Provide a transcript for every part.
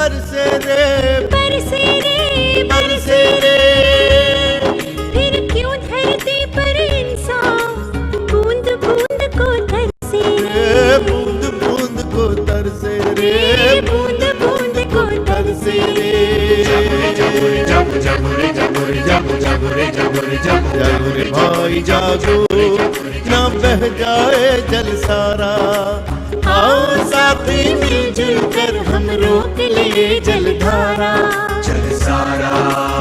बरसे रे, बरसे रे, बरसे रे। फिर क्यों धरती पर इंसान बूंद बूंद को तरसे रे, बूंद बूंद को तरसे रे, बूंद बूंद को तरसे रे। जागो रे भाई जागो, ना बह जाए जल सारा। आओ साथी मिलजुल कर हम रोक लिए जलधारा। जलसारा,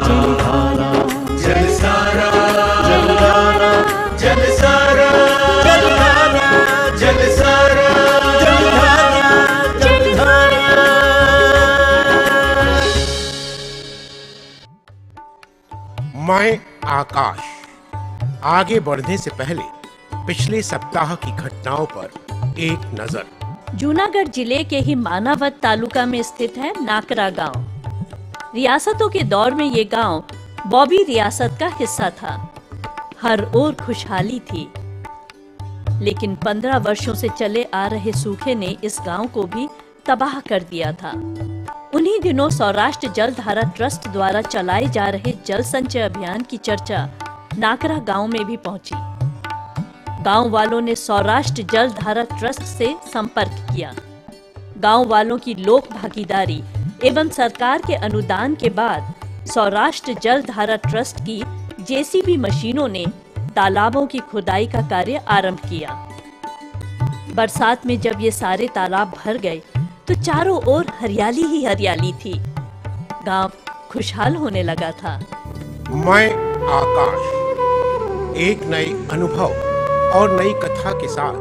जलधारा, जलसारा, जलधारा, जलसारा, जलधारा, जलसारा, जलधारा, जलधारा। मैं आकाश। आगे बढ़ने से पहले पिछले सप्ताह की घटनाओं पर एक नजर। जूनागढ़ जिले के ही मानावत तालुका में स्थित है नाकरा गांव। रियासतों के दौर में ये गांव बॉबी रियासत का हिस्सा था। हर ओर खुशहाली थी, लेकिन 15 वर्षों से चले आ रहे सूखे ने इस गांव को भी तबाह कर दिया था। उन्हीं दिनों सौराष्ट्र जल धारा ट्रस्ट द्वारा चलाए जा रहे जल संचय अभियान की चर्चा नाकरा गांव में भी पहुंची। गांव वालों ने सौराष्ट्र जल धारा ट्रस्ट से संपर्क किया। गांव वालों की लोक भागीदारी एवं सरकार के अनुदान के बाद सौराष्ट्र जल धारा ट्रस्ट की जेसीबी मशीनों ने तालाबों की खुदाई का कार्य आरंभ किया। बरसात में जब ये सारे तालाब भर गए तो चारों ओर हरियाली ही हरियाली थी। गांव खुशहाल होने लगा था। मैं आकाश एक नए अनुभव और नई कथा के साथ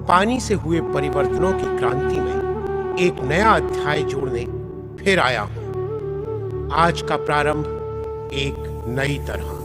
पानी से हुए परिवर्तनों की क्रांति में एक नया अध्याय जोड़ने फिर आया हूं। आज का प्रारंभ एक नई तरह।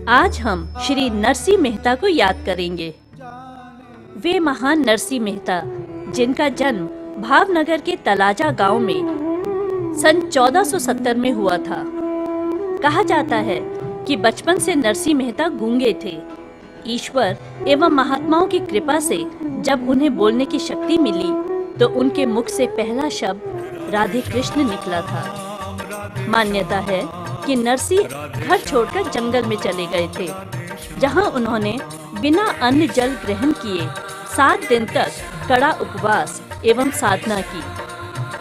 आज हम श्री नरसिंह मेहता को याद करेंगे। वे महान नरसिंह मेहता, जिनका जन्म भावनगर के तलाजा गांव में सन 1470 में हुआ था। कहा जाता है कि बचपन से नरसिंह मेहता गूंगे थे। ईश्वर एवं महात्माओं की कृपा से जब उन्हें बोलने की शक्ति मिली तो उनके मुख से पहला शब्द राधे कृष्ण निकला था। मान्यता है कि नरसिंह घर छोड़कर जंगल में चले गए थे, जहां उन्होंने बिना अन्न जल ग्रहण किए 7 दिन तक कड़ा उपवास एवं साधना की,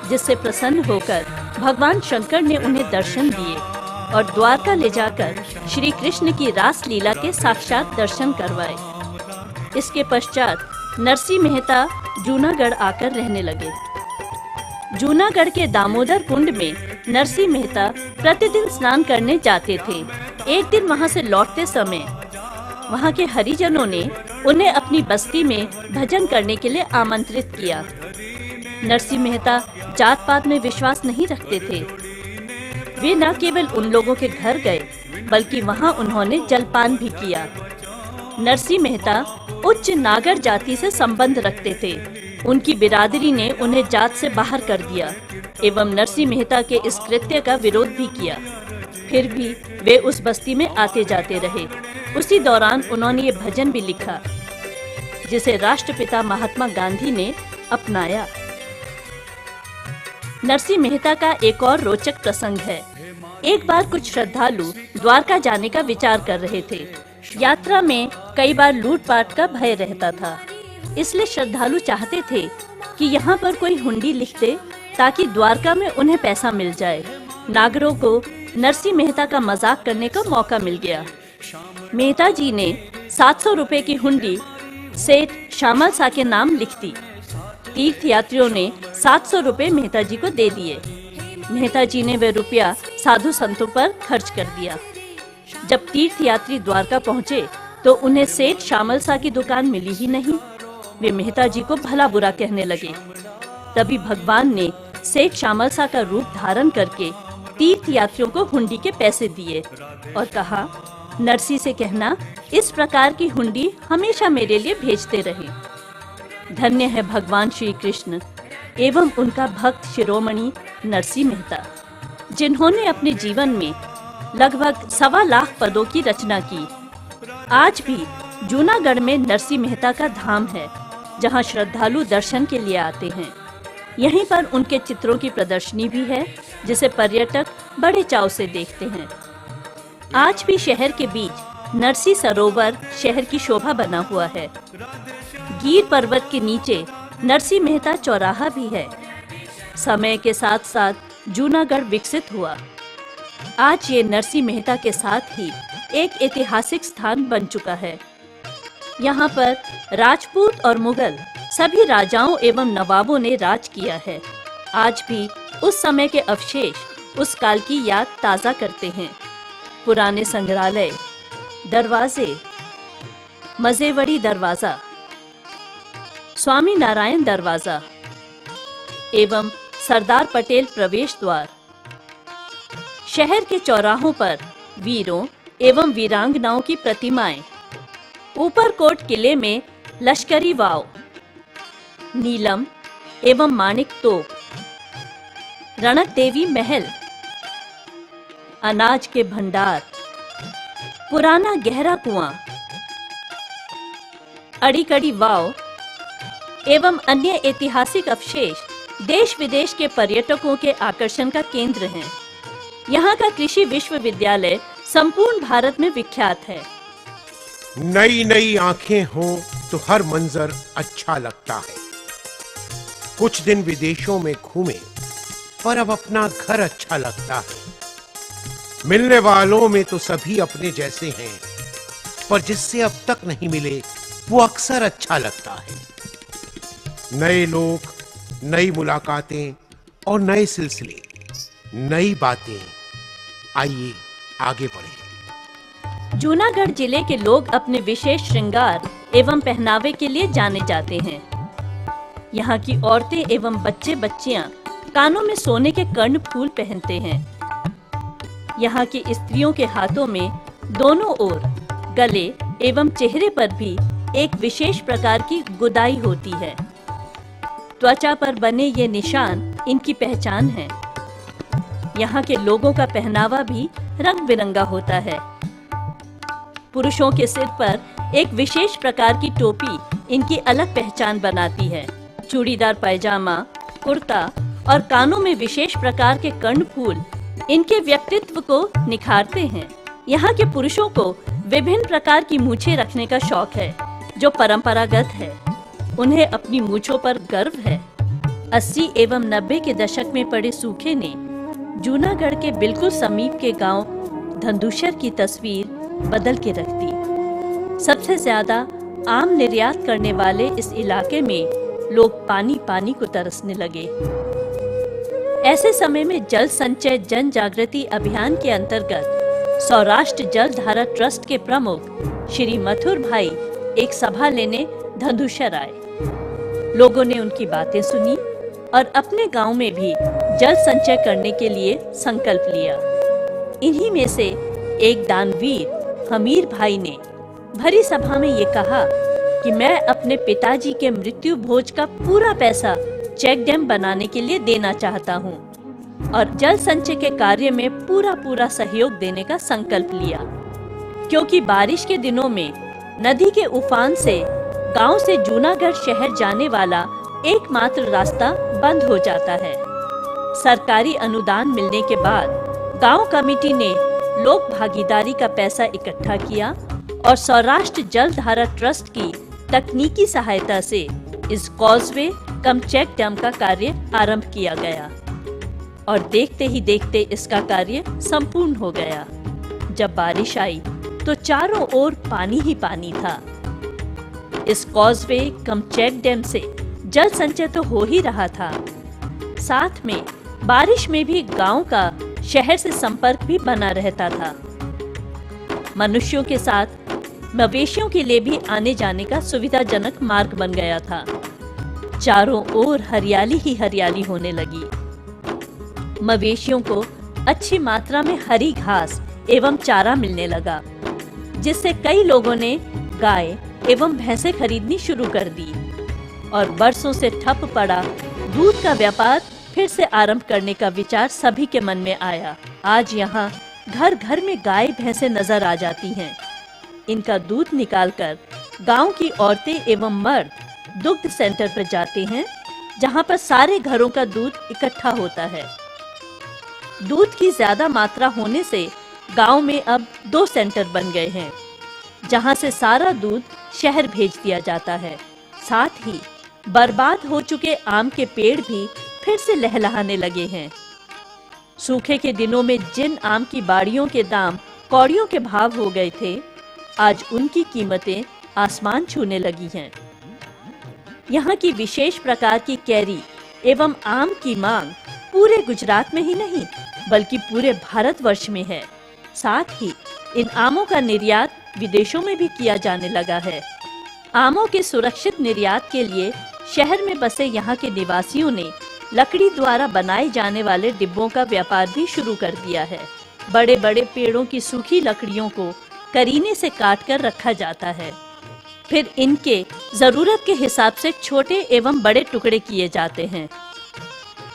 जिससे प्रसन्न होकर भगवान शंकर ने उन्हें दर्शन दिए और द्वारका ले जाकर श्री कृष्ण की रास लीला के साक्षात दर्शन करवाए। इसके पश्चात नरसिंह मेहता जूनागढ़ आकर रहने लगे। जूनागढ़ के दामोदर कुंड में नरसिंह मेहता प्रतिदिन स्नान करने जाते थे। एक दिन वहां से लौटते समय वहां के हरिजनों ने उन्हें अपनी बस्ती में भजन करने के लिए आमंत्रित किया। नरसिंह मेहता जात पात में विश्वास नहीं रखते थे। वे न केवल उन लोगों के घर गए, बल्कि वहां उन्होंने जलपान भी किया। नरसिंह मेहता उच्च नागर जाति से संबंध रखते थे। उनकी बिरादरी ने उन्हें जात से बाहर कर दिया एवं नरसिंह मेहता के इस कृत्य का विरोध भी किया। फिर भी वे उस बस्ती में आते जाते रहे। उसी दौरान उन्होंने ये भजन भी लिखा, जिसे राष्ट्रपिता महात्मा गांधी ने अपनाया। नरसिंह मेहता का एक और रोचक प्रसंग है। एक बार कुछ श्रद्धालु द्वारका जाने का विचार कर रहे थे। यात्रा में कई बार लूटपाट का भय रहता था, इसलिए श्रद्धालु चाहते थे कि यहाँ पर कोई हुंडी लिख दे ताकि द्वारका में उन्हें पैसा मिल जाए। नागरों को नरसिंह मेहता का मजाक करने का मौका मिल गया। मेहता जी ने 700 रुपए की हुंडी सेठ श्यामल सा के नाम लिख दी। तीर्थ यात्रियों ने 700 रुपए मेहता जी को दे दिए। मेहता जी ने वे रुपया साधु संतों पर खर्च कर दिया। जब तीर्थ यात्री द्वारका पहुँचे तो उन्हें सेठ श्यामल सा की दुकान मिली ही नहीं। वे मेहता जी को भला बुरा कहने लगे। तभी भगवान ने सेठ श्यामल सा का रूप धारण करके तीर्थ यात्रियों को हुंडी के पैसे दिए और कहा, नरसी से कहना इस प्रकार की हुंडी हमेशा मेरे लिए भेजते रहे। धन्य है भगवान श्री कृष्ण एवं उनका भक्त शिरोमणि नरसी मेहता, जिन्होंने अपने जीवन में लगभग 1.25 लाख पदों की रचना की। आज भी जूनागढ़ में नरसी मेहता का धाम है, जहां श्रद्धालु दर्शन के लिए आते हैं। यहीं पर उनके चित्रों की प्रदर्शनी भी है, जिसे पर्यटक बड़े चाव से देखते हैं। आज भी शहर के बीच नरसी सरोवर शहर की शोभा बना हुआ है। गीर पर्वत के नीचे नरसी मेहता चौराहा भी है। समय के साथ साथ जूनागढ़ विकसित हुआ। आज ये नरसी मेहता के साथ ही एक ऐतिहासिक स्थान बन चुका है। यहाँ पर राजपूत और मुगल सभी राजाओं एवं नवाबों ने राज किया है। आज भी उस समय के अवशेष उस काल की याद ताज़ा करते हैं। पुराने संग्रहालय, दरवाजे, मजेवड़ी दरवाजा, स्वामी नारायण दरवाजा एवं सरदार पटेल प्रवेश द्वार, शहर के चौराहों पर वीरों एवं वीरांगनाओं की प्रतिमाएं, ऊपरकोट किले में लश्करी वाव, नीलम एवं माणिक तोप, रणक देवी महल, अनाज के भंडार, पुराना गहरा कुआं, अड़ीकड़ी वाव एवं अन्य ऐतिहासिक अवशेष देश विदेश के पर्यटकों के आकर्षण का केंद्र हैं। यहाँ का कृषि विश्वविद्यालय संपूर्ण भारत में विख्यात है। नई नई आंखें हों तो हर मंजर अच्छा लगता है। कुछ दिन विदेशों में घूमे पर अब अपना घर अच्छा लगता है। मिलने वालों में तो सभी अपने जैसे हैं, पर जिससे अब तक नहीं मिले वो अक्सर अच्छा लगता है। नए लोग, नई मुलाकातें और नए सिलसिले, नई बातें। आइए आगे बढ़ें। जूनागढ़ जिले के लोग अपने विशेष श्रृंगार एवं पहनावे के लिए जाने जाते हैं। यहाँ की औरतें एवं बच्चे बच्चियां कानों में सोने के कर्णफूल पहनते हैं। यहाँ की स्त्रियों के हाथों में दोनों ओर, गले एवं चेहरे पर भी एक विशेष प्रकार की गुदाई होती है। त्वचा पर बने ये निशान इनकी पहचान है। यहाँ के लोगों का पहनावा भी रंग बिरंगा होता है। पुरुषों के सिर पर एक विशेष प्रकार की टोपी इनकी अलग पहचान बनाती है। चूड़ीदार पैजामा, कुर्ता और कानों में विशेष प्रकार के कर्णफूल इनके व्यक्तित्व को निखारते हैं। यहाँ के पुरुषों को विभिन्न प्रकार की मूछें रखने का शौक है, जो परंपरागत है। उन्हें अपनी मूछों पर गर्व है। 80 एवं 90 के दशक में पड़े सूखे ने जूनागढ़ के बिल्कुल समीप के गांव धंदुशर की तस्वीर बदल के रख दी। सबसे ज्यादा आम निर्यात करने वाले इस इलाके में लोग पानी पानी को तरसने लगे। ऐसे समय में जल संचय जन जागृति अभियान के अंतर्गत सौराष्ट्र जल धारा ट्रस्ट के प्रमुख श्री मथुर भाई एक सभा लेने धंदुशर आए। लोगों ने उनकी बातें सुनी और अपने गांव में भी जल संचय करने के लिए संकल्प लिया। इन्हीं में से एक दानवीर हमीर भाई ने भरी सभा में ये कहा कि मैं अपने पिताजी के मृत्यु भोज का पूरा पैसा चेक डैम बनाने के लिए देना चाहता हूँ और जल संचय के कार्य में पूरा सहयोग देने का संकल्प लिया। क्योंकि बारिश के दिनों में नदी के उफान से गांव से जूनागढ़ शहर जाने वाला एकमात्र रास्ता बंद हो जाता है। सरकारी अनुदान मिलने के बाद गांव कमेटी ने लोक भागीदारी का पैसा इकट्ठा किया और सौराष्ट्र जल धारा ट्रस्ट की तकनीकी सहायता से इस कॉजवे कम चेक डैम का कार्य आरंभ किया गया और देखते ही देखते इसका कार्य संपूर्ण हो गया। जब बारिश आई तो चारों ओर पानी ही पानी था। इस कॉजवे कम चेक डैम से जल संचय तो हो ही रहा था, साथ में बारिश में भी गांव का शहर से संपर्क भी बना रहता था। मनुष्यों के साथ मवेशियों के लिए भी आने जाने का सुविधाजनक मार्ग बन गया था। चारों ओर हरियाली ही हरियाली होने लगी। मवेशियों को अच्छी मात्रा में हरी घास एवं चारा मिलने लगा, जिससे कई लोगों ने गाय एवं भैंसें खरीदनी शुरू कर दी और बरसों से ठप पड़ा दूध का व्यापार फिर से आरंभ करने का विचार सभी के मन में आया। आज यहाँ घर घर में गाय भैंसें नजर आ जाती हैं। इनका दूध निकालकर गांव की औरतें एवं मर्द दुग्ध सेंटर पर जाते हैं, जहां पर सारे घरों का दूध इकट्ठा होता है। दूध की ज्यादा मात्रा होने से गांव में अब 2 सेंटर बन गए हैं, जहां से सारा दूध शहर भेज दिया जाता है। साथ ही बर्बाद हो चुके आम के पेड़ भी फिर से लहलहाने लगे हैं। सूखे के दिनों में जिन आम की बाड़ियों के दाम कौड़ियों के भाव हो गए थे, आज उनकी कीमतें आसमान छूने लगी हैं। यहाँ की विशेष प्रकार की कैरी एवं आम की मांग पूरे गुजरात में ही नहीं बल्कि पूरे भारतवर्ष में है। साथ ही इन आमों का निर्यात विदेशों में भी किया जाने लगा है। आमों के सुरक्षित निर्यात के लिए शहर में बसे यहाँ के निवासियों ने लकड़ी द्वारा बनाए जाने वाले डिब्बों का व्यापार भी शुरू कर दिया है। बड़े बड़े पेड़ों की सूखी लकड़ियों को करीने से काट कर रखा जाता है, फिर इनके जरूरत के हिसाब से छोटे एवं बड़े टुकड़े किए जाते हैं।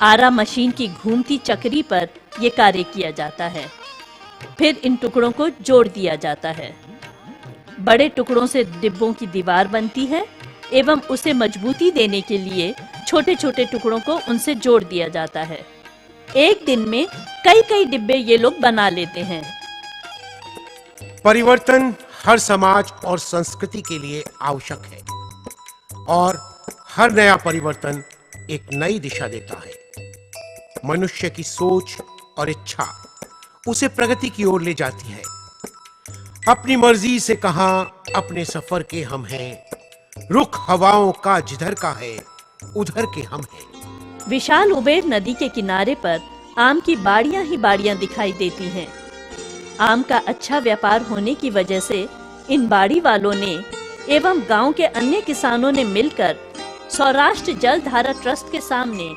आरा मशीन की घूमती चक्री पर यह कार्य किया जाता है, फिर इन टुकड़ों को जोड़ दिया जाता है। बड़े टुकड़ों से डिब्बों की दीवार बनती है एवं उसे मजबूती देने के लिए छोटे छोटे टुकड़ों को उनसे जोड़ दिया जाता है। एक दिन में कई कई डिब्बे ये लोग बना लेते हैं। परिवर्तन हर समाज और संस्कृति के लिए आवश्यक है और हर नया परिवर्तन एक नई दिशा देता है। मनुष्य की सोच और इच्छा उसे प्रगति की ओर ले जाती है। अपनी मर्जी से कहां अपने सफर के हम हैं, रुख हवाओं का जिधर का है उधर के हम हैं। विशाल उबेर नदी के किनारे पर आम की बाड़ियां ही बाड़ियां दिखाई देती हैं। आम का अच्छा व्यापार होने की वजह से इन बाड़ी वालों ने एवं गांव के अन्य किसानों ने मिलकर सौराष्ट्र जल धारा ट्रस्ट के सामने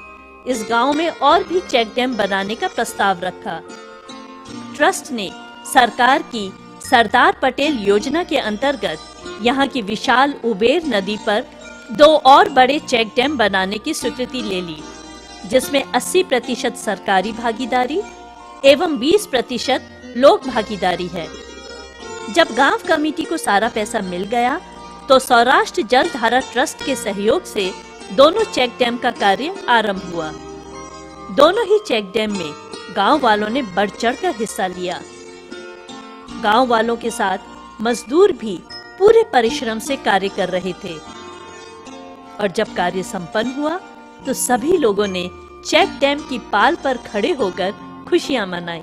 इस गांव में और भी चेक डैम बनाने का प्रस्ताव रखा। ट्रस्ट ने सरकार की सरदार पटेल योजना के अंतर्गत यहाँ की विशाल उबेर नदी पर 2 और बड़े चेक डैम बनाने की स्वीकृति ले ली, जिसमें 80% सरकारी भागीदारी एवं 20% लोक भागीदारी है। जब गांव कमेटी को सारा पैसा मिल गया तो सौराष्ट्र जल धारा ट्रस्ट के सहयोग से दोनों चेक डैम का कार्य आरंभ हुआ। दोनों ही चेक डैम में गांव वालों ने बढ़ चढ़कर हिस्सा लिया। गांव वालों के साथ मजदूर भी पूरे परिश्रम से कार्य कर रहे थे और जब कार्य संपन्न हुआ तो सभी लोगों ने चेक डैम की पाल पर खड़े होकर खुशियां मनाई,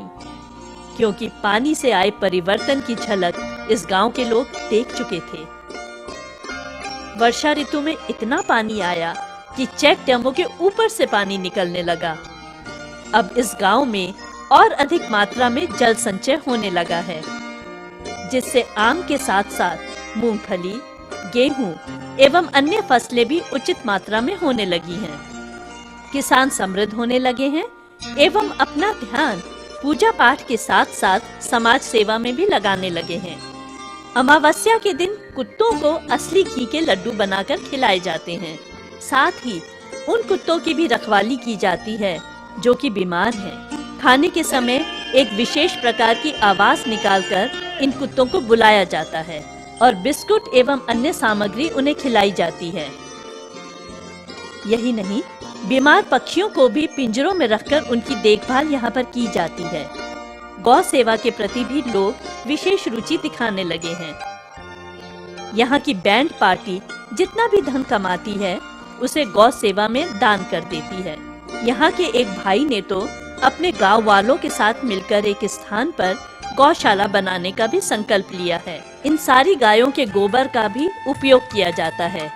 क्योंकि पानी से आए परिवर्तन की झलक इस गांव के लोग देख चुके थे। वर्षा ऋतु में इतना पानी आया कि चेक डैमों के ऊपर से पानी निकलने लगा। अब इस गांव में और अधिक मात्रा में जल संचय होने लगा है, जिससे आम के साथ साथ मूंगफली, गेहूं एवं अन्य फसलें भी उचित मात्रा में होने लगी हैं। किसान समृद्ध होने लगे हैं एवं अपना ध्यान पूजा पाठ के साथ साथ समाज सेवा में भी लगाने लगे हैं। अमावस्या के दिन कुत्तों को असली घी के लड्डू बनाकर खिलाए जाते हैं। साथ ही उन कुत्तों की भी रखवाली की जाती है जो कि बीमार हैं। खाने के समय एक विशेष प्रकार की आवाज निकालकर इन कुत्तों को बुलाया जाता है और बिस्कुट एवं अन्य सामग्री उन्हें खिलाई जाती है। यही नहीं, बीमार पक्षियों को भी पिंजरों में रखकर उनकी देखभाल यहाँ पर की जाती है। गौ सेवा के प्रति भी लोग विशेष रुचि दिखाने लगे हैं। यहाँ की बैंड पार्टी जितना भी धन कमाती है उसे गौ सेवा में दान कर देती है। यहाँ के एक भाई ने तो अपने गांव वालों के साथ मिलकर एक स्थान पर गौशाला बनाने का भी संकल्प लिया है। इन सारी गायों के गोबर का भी उपयोग किया जाता है।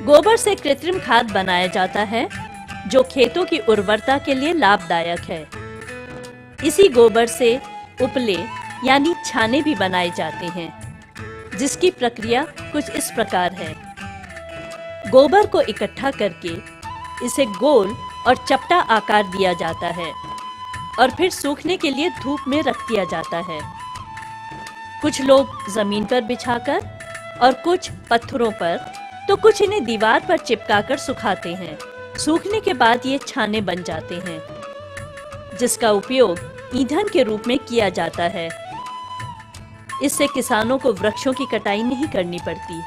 गोबर से कृत्रिम खाद बनाया जाता है जो खेतों की उर्वरता के लिए लाभदायक है। इसी गोबर से उपले यानी छाने भी बनाए जाते हैं। जिसकी प्रक्रिया कुछ इस प्रकार है। गोबर को इकट्ठा करके इसे गोल और चपटा आकार दिया जाता है और फिर सूखने के लिए धूप में रख दिया जाता है। कुछ लोग जमीन पर बिछाकर और कुछ पत्थरों पर, तो कुछ इन्हें दीवार पर चिपकाकर सुखाते हैं। सूखने के बाद ये छाने बन जाते हैं, जिसका उपयोग ईंधन के रूप में किया जाता है। इससे किसानों को वृक्षों की कटाई नहीं करनी पड़ती।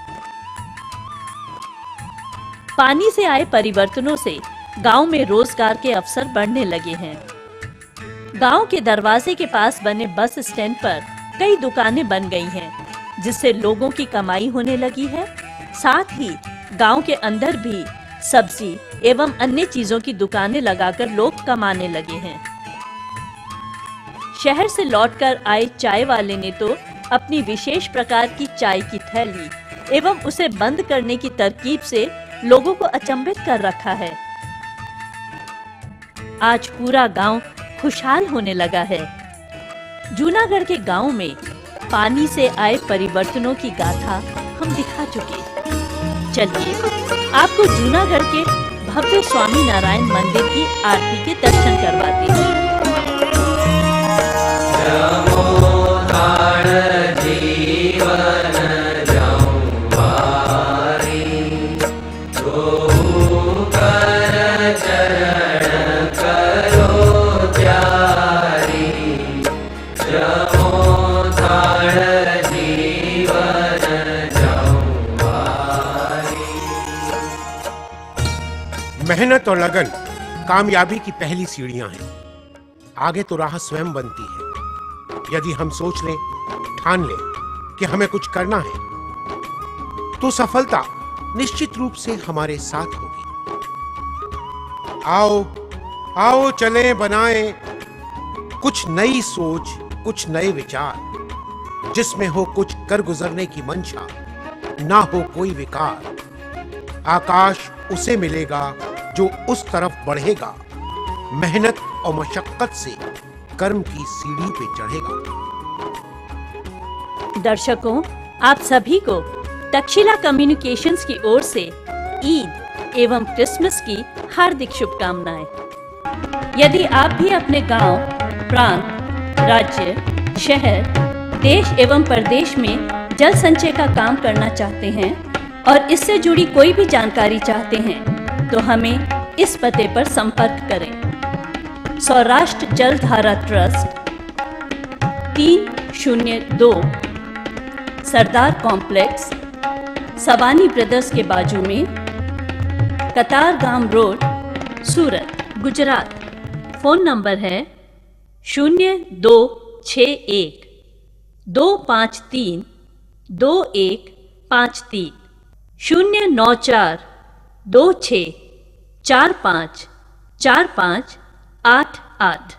पानी से आए परिवर्तनों से गांव में रोजगार के अवसर बढ़ने लगे हैं। गांव के दरवाजे के पास बने बस स्टैंड पर कई दुकानें बन गई हैं, जिससे लोगों की कमाई होने लगी है। साथ ही गांव के अंदर भी सब्जी एवं अन्य चीजों की दुकानें लगाकर लोग कमाने लगे हैं। शहर से लौटकर आए चाय वाले ने तो अपनी विशेष प्रकार की चाय की थैली एवं उसे बंद करने की तरकीब से लोगों को अचंभित कर रखा है। आज पूरा गांव खुशहाल होने लगा है। जूनागढ़ के गांव में पानी से आए परिवर्तनों की गाथा हम दिखा चुके। चलिए आपको जूनागढ़ के भव्य स्वामी नारायण मंदिर की आरती के दर्शन करवाते हैं। मेहनत और लगन कामयाबी की पहली सीढ़ियां हैं। आगे तो राह स्वयं बनती है। यदि हम सोच लें, ठान लें कि हमें कुछ करना है, तो सफलता निश्चित रूप से हमारे साथ होगी। आओ आओ चलें, बनाएं कुछ नई सोच, कुछ नए विचार, जिसमें हो कुछ कर गुजरने की मंशा, ना हो कोई विकार। आकाश उसे मिलेगा जो उस तरफ बढ़ेगा, मेहनत और मशक्कत से कर्म की सीढ़ी पे चढ़ेगा। दर्शकों, आप सभी को तक्षशिला कम्युनिकेशंस की ओर से ईद एवं क्रिसमस की हार्दिक शुभकामनाएं। यदि आप भी अपने गांव, प्रांत, राज्य, शहर, देश एवं प्रदेश में जल संचय का काम करना चाहते हैं और इससे जुड़ी कोई भी जानकारी चाहते हैं, तो हमें इस पते पर संपर्क करें। सौराष्ट्र जल धारा ट्रस्ट, 302 सरदार कॉम्प्लेक्स, सवानी ब्रदर्स के बाजू में, कतारगाम रोड, सूरत, गुजरात। फोन नंबर है 0261 253 2153 094 26 45 45 88।